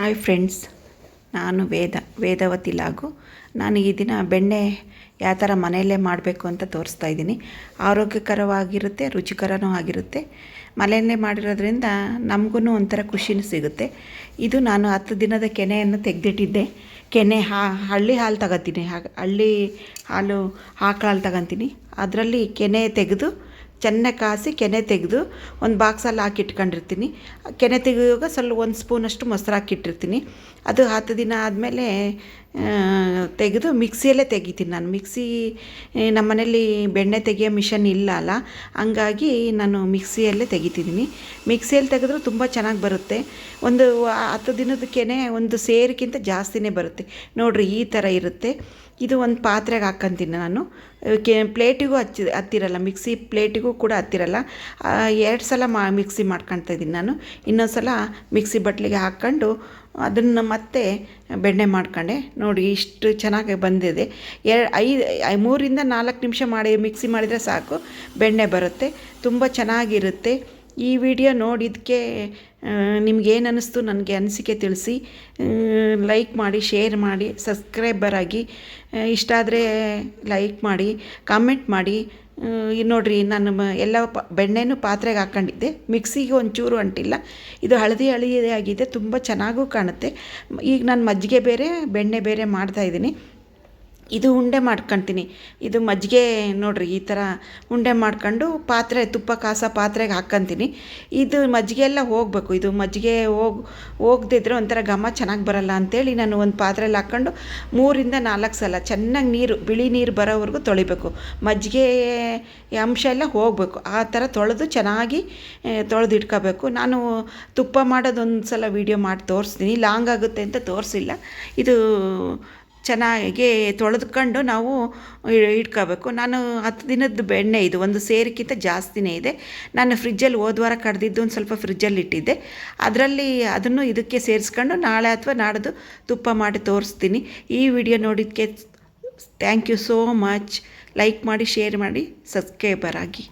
Hi friends, ನಾನು ವೇದವತಿ ಲಾಗು. ನಾನು ಈ ದಿನ ಬೆಣ್ಣೆ ಯಾವ ಥರ ಮನೆಯಲ್ಲೇ ಮಾಡಬೇಕು ಅಂತ ತೋರಿಸ್ತಾ ಇದ್ದೀನಿ. ಆರೋಗ್ಯಕರವಾಗಿರುತ್ತೆ, ರುಚಿಕರನೂ ಆಗಿರುತ್ತೆ. ಮನೆಯಲ್ಲೇ ಮಾಡಿರೋದ್ರಿಂದ ನಮಗೂ ಒಂಥರ ಖುಷಿನೂ ಸಿಗುತ್ತೆ. ಇದು ನಾನು 10 ದಿನದ ಕೆನೆಯನ್ನು ತೆಗೆದಿಟ್ಟಿದ್ದೆ. ಕೆನೆ ಹಳ್ಳಿ ಹಾಲು ತಗೋತೀನಿ, ಹಳ್ಳಿ ಹಾಲು ಆಕಳ ಹಾಲು ತಗೊತೀನಿ. ಅದರಲ್ಲಿ ಕೆನೆ ತೆಗೆದು ಚೆನ್ನಾಗಿ ಕಾಸಿ ಕೆನೆ ತೆಗೆದು ಒಂದು ಬಾಕ್ಸಲ್ಲಿ ಹಾಕಿಟ್ಕೊಂಡಿರ್ತೀನಿ. ಕೆನೆ ತೆಗೆಯುವಾಗ ಸ್ವಲ್ಪ 1 ಸ್ಪೂನಷ್ಟು ಮೊಸರು ಹಾಕಿಟ್ಟಿರ್ತೀನಿ. ಅದು 10 ದಿನ ಆದಮೇಲೆ ತೆಗೆದು ಮಿಕ್ಸಿಯಲ್ಲೇ ತೆಗಿತೀನಿ. ನಾನು ನಮ್ಮ ಮನೇಲಿ ಬೆಣ್ಣೆ ತೆಗಿಯೋ ಮಿಷನ್ ಇಲ್ಲ ಅಲ್ಲ, ಹಂಗಾಗಿ ನಾನು ಮಿಕ್ಸಿಯಲ್ಲೇ ತೆಗಿತಿದ್ದೀನಿ. ಮಿಕ್ಸಿಯಲ್ಲಿ ತೆಗೆದ್ರೂ ತುಂಬ ಚೆನ್ನಾಗಿ ಬರುತ್ತೆ. ಒಂದು 10 ದಿನದ ಕೆನೆ ಒಂದು ಸೇರಿಗಿಂತ ಜಾಸ್ತಿನೇ ಬರುತ್ತೆ. ನೋಡಿರಿ, ಈ ಥರ ಇರುತ್ತೆ. ಇದು ಒಂದು ಪಾತ್ರೆಗೆ ಹಾಕ್ಕೊಂತೀನಿ ನಾನು. ಪ್ಲೇಟಿಗೂ ಹತ್ತಿರಲ್ಲ, ಮಿಕ್ಸಿ ಪ್ಲೇಟಿಗೂ ಕೂಡ ಹತ್ತಿರಲ್ಲ. 2 ಸಲ ಮಿಕ್ಸಿ ಮಾಡ್ಕೊಳ್ತಾ ಇದ್ದೀನಿ ನಾನು. ಇನ್ನೊಂದು ಸಲ ಮಿಕ್ಸಿ ಬಟ್ಲಿಗೆ ಹಾಕ್ಕೊಂಡು ಅದನ್ನು ಮತ್ತೆ ಬೆಣ್ಣೆ ಮಾಡ್ಕೊಂಡೆ. ನೋಡಿ, ಇಷ್ಟು ಚೆನ್ನಾಗಿ ಬಂದಿದೆ. 3 ಇಂದ 4 ನಿಮಿಷ ಮಿಕ್ಸಿ ಮಾಡಿದರೆ ಸಾಕು, ಬೆಣ್ಣೆ ಬರುತ್ತೆ. ತುಂಬ ಚೆನ್ನಾಗಿರುತ್ತೆ. ಈ ವಿಡಿಯೋ ನೋಡಿದ್ದಕ್ಕೆ ನಿಮಗೇನು ಅನ್ನಿಸ್ತು ನನಗೆ ಅನಿಸಿಕೆ ತಿಳಿಸಿ. ಲೈಕ್ ಮಾಡಿ, ಶೇರ್ ಮಾಡಿ, ಸಬ್ಸ್ಕ್ರೈಬರ್ ಆಗಿ. ಇಷ್ಟ ಆದರೆ ಲೈಕ್ ಮಾಡಿ, ಕಾಮೆಂಟ್ ಮಾಡಿ. ನೋಡಿರಿ, ನಾನು ಎಲ್ಲ ಬೆಣ್ಣೆನೂ ಪಾತ್ರೆಗೆ ಹಾಕ್ಕೊಂಡಿದ್ದೆ. ಮಿಕ್ಸಿಗೆ ಒಂಚೂರು ಅಂಟಿಲ್ಲ. ಇದು ಹಳದಿ ಆಗಿದೆ, ತುಂಬ ಚೆನ್ನಾಗೂ ಕಾಣುತ್ತೆ. ಈಗ ನಾನು ಮಜ್ಜಿಗೆ ಬೇರೆ ಬೆಣ್ಣೆ ಬೇರೆ ಮಾಡ್ತಾಯಿದ್ದೀನಿ. ಇದು ಉಂಡೆ ಮಾಡ್ಕೊತೀನಿ. ಇದು ಮಜ್ಜಿಗೆ ನೋಡಿರಿ, ಈ ಥರ ಉಂಡೆ ಮಾಡ್ಕೊಂಡು ತುಪ್ಪ ಕಾಸೋ ಪಾತ್ರೆಗೆ ಹಾಕ್ಕೊಂತೀನಿ. ಇದು ಮಜ್ಜಿಗೆ ಎಲ್ಲ ಹೋಗಬೇಕು. ಇದು ಮಜ್ಜಿಗೆ ಹೋಗದಿದ್ರೆ ಒಂಥರ ಘಮ ಚೆನ್ನಾಗಿ ಬರಲ್ಲ ಅಂಥೇಳಿ ನಾನು ಒಂದು ಪಾತ್ರೆಯಲ್ಲಿ ಹಾಕ್ಕೊಂಡು 3 ಇಂದ 4 ಸಲ ಚೆನ್ನಾಗಿ ಬಿಳಿ ನೀರು ಬರೋವರೆಗೂ ತೊಳಿಬೇಕು. ಮಜ್ಜಿಗೆ ಅಂಶ ಎಲ್ಲ ಹೋಗಬೇಕು. ಆ ಥರ ತೊಳೆದು ಚೆನ್ನಾಗಿ ತೊಳೆದಿಟ್ಕೋಬೇಕು. ನಾನು ತುಪ್ಪ ಮಾಡೋದೊಂದು ಸಲ ವೀಡಿಯೋ ಮಾಡಿ ತೋರಿಸ್ತೀನಿ. ಲಾಂಗ್ ಆಗುತ್ತೆ ಅಂತ ತೋರಿಸಿಲ್ಲ. ಇದು ಚೆನ್ನಾಗಿ ತೊಳೆದುಕೊಂಡು ನಾವು ಇಟ್ಕೋಬೇಕು. ನಾನು 10 ದಿನದ ಬೆಣ್ಣೆ, ಇದು ಒಂದು ಸೇರಿಗಿಂತ ಜಾಸ್ತಿನೇ ಇದೆ. ನಾನು ಫ್ರಿಜ್ಜಲ್ಲಿ ಹೋದ್ವಾರ ಕಡ್ದಿದ್ದು ಒಂದು ಸ್ವಲ್ಪ ಫ್ರಿಜ್ಜಲ್ಲಿ ಇಟ್ಟಿದ್ದೆ. ಅದನ್ನು ಇದಕ್ಕೆ ಸೇರಿಸ್ಕೊಂಡು ನಾಳೆ ಅಥವಾ ನಾಡ್ದು ತುಪ್ಪ ಮಾಡಿ ತೋರಿಸ್ತೀನಿ. ಈ ವಿಡಿಯೋ ನೋಡಿದ್ದಕ್ಕೆ thank you so much. Like ಮಾಡಿ, ಶೇರ್ ಮಾಡಿ, ಸಬ್ಸ್ಕ್ರೈಬರ್ ಆಗಿ.